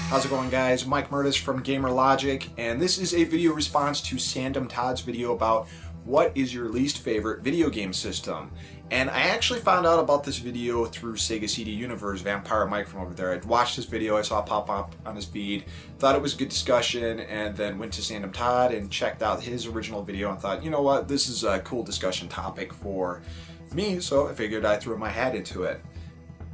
How's it going, guys? Mike Murtis from Gamer Logic, and this is a video response to Sandamtod's video about what is your least favorite video game system. And I actually found out about this video through Sega CD Universe, Vampire Mike from over there. I'd watched this video, I saw it pop up on his feed, thought it was a good discussion, and then went to Sandamtod and checked out his original video and thought, you know what, this is a cool discussion topic for me, so I figured I'd throw my hat into it.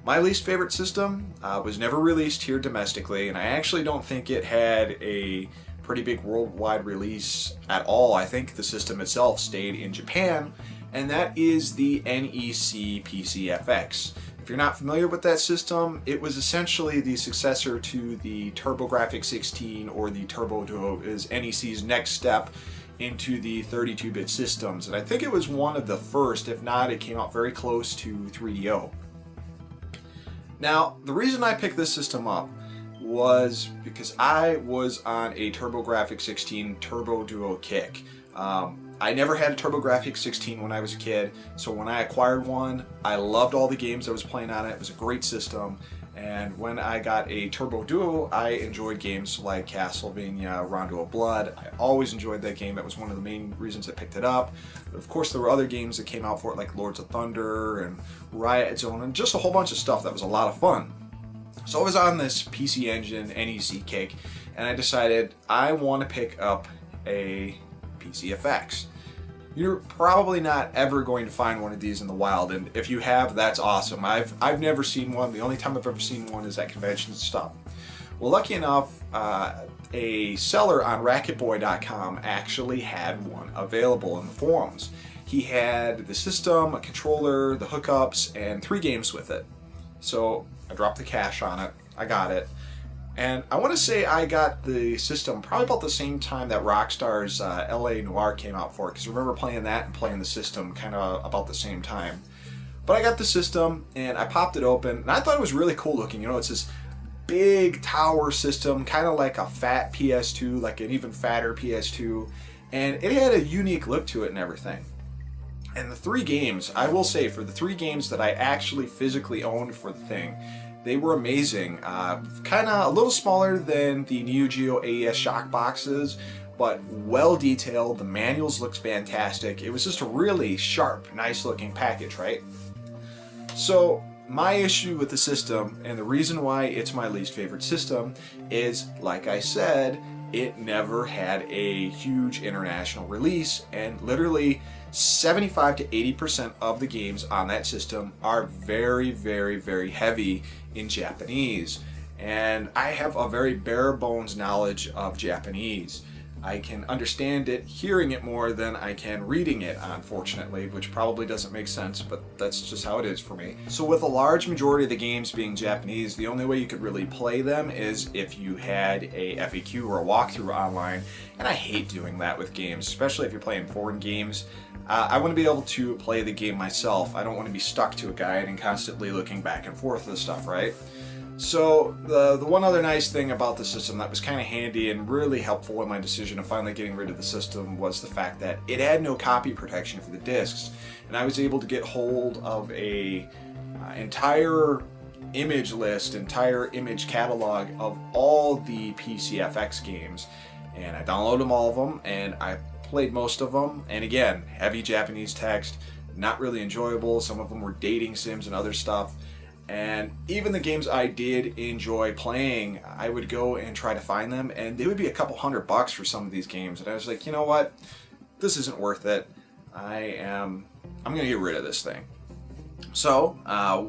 My least favorite system was never released here domestically, and I actually don't think it had a pretty big worldwide release at all. I think the system itself stayed in Japan, and that is the NEC PCFX. If you're not familiar with that system, it was essentially the successor to the TURBOGRAFX-CD or the Turbo Duo, is NEC's next step into the 32-bit systems, and I think it was one of the first, if not it came out very close to 3DO. Now, the reason I picked this system up was because I was on a TurboGrafx-CD Turbo Duo kick. I never had a TurboGrafx-CD when I was a kid, so when I acquired one, I loved all the games I was playing on it. It was a great system, and when I got a Turbo Duo, I enjoyed games like Castlevania, Rondo of Blood. I always enjoyed that game. That was one of the main reasons I picked it up. But of course, there were other games that came out for it, like Lords of Thunder and Riot Zone, and just a whole bunch of stuff that was a lot of fun. So I was on this PC Engine NEC kick, and I decided I want to pick up a PCFX. You're probably not ever going to find one of these in the wild, and if you have, that's awesome. I've never seen one. The only time I've ever seen one is at conventions and stuff. Well, lucky enough, a seller on RacketBoy.com actually had one available in the forums. He had the system, a controller, the hookups, and 3 games with it. So I dropped the cash on it. I got it. And I want to say I got the system probably about the same time that Rockstar's LA Noire came out for it, because I remember playing that and playing the system kind of about the same time. But I got the system and I popped it open, and I thought it was really cool looking. You know, it's this big tower system, kind of like a fat PS2, like an even fatter PS2, and it had a unique look to it and everything. And the 3 games, I will say, for the 3 games that I actually physically owned for the thing, they were amazing. Kind of a little smaller than the Neo Geo AES shock boxes, but well detailed. The manuals looked fantastic. It was just a really sharp, nice looking package, right? So my issue with the system, and the reason why it's my least favorite system, is, like I said, it never had a huge international release, and literally 75 to 80% of the games on that system are very, very, very heavy in Japanese. And I have a very bare bones knowledge of Japanese. I can understand it hearing it more than I can reading it, unfortunately, which probably doesn't make sense, but that's just how it is for me. So with a large majority of the games being Japanese, the only way you could really play them is if you had a FAQ or a walkthrough online, and I hate doing that with games, especially if you're playing foreign games. I want to be able to play the game myself. I don't want to be stuck to a guide and constantly looking back and forth with stuff, right? So the one other nice thing about the system that was kind of handy and really helpful in my decision of finally getting rid of the system was the fact that it had no copy protection for the discs, and I was able to get hold of a entire image list, entire image catalog of all the PCFX games, and I downloaded all of them and I played most of them. And again, heavy Japanese text, not really enjoyable. Some of them were dating sims and other stuff. And even the games I did enjoy playing, I would go and try to find them, and they would be a couple $100 for some of these games. And I was like, you know what? This isn't worth it. I'm gonna get rid of this thing. So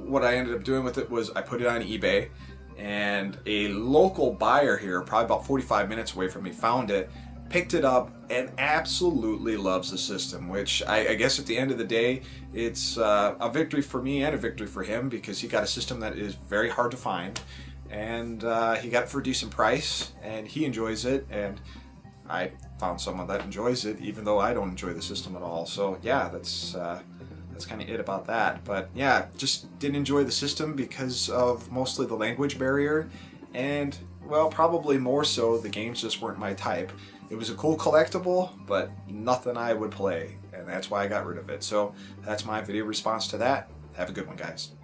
what I ended up doing with it was I put it on eBay, and a local buyer here, probably about 45 minutes away from me, found it, picked it up, and absolutely loves the system, which I guess at the end of the day, it's a victory for me and a victory for him, because he got a system that is very hard to find, and he got it for a decent price, and he enjoys it, and I found someone that enjoys it, even though I don't enjoy the system at all. So yeah, that's kind of it about that. But yeah, just didn't enjoy the system because of mostly the language barrier, and well, probably more so the games just weren't my type. It was a cool collectible, but nothing I would play, and that's why I got rid of it. So that's my video response to that. Have a good one, guys.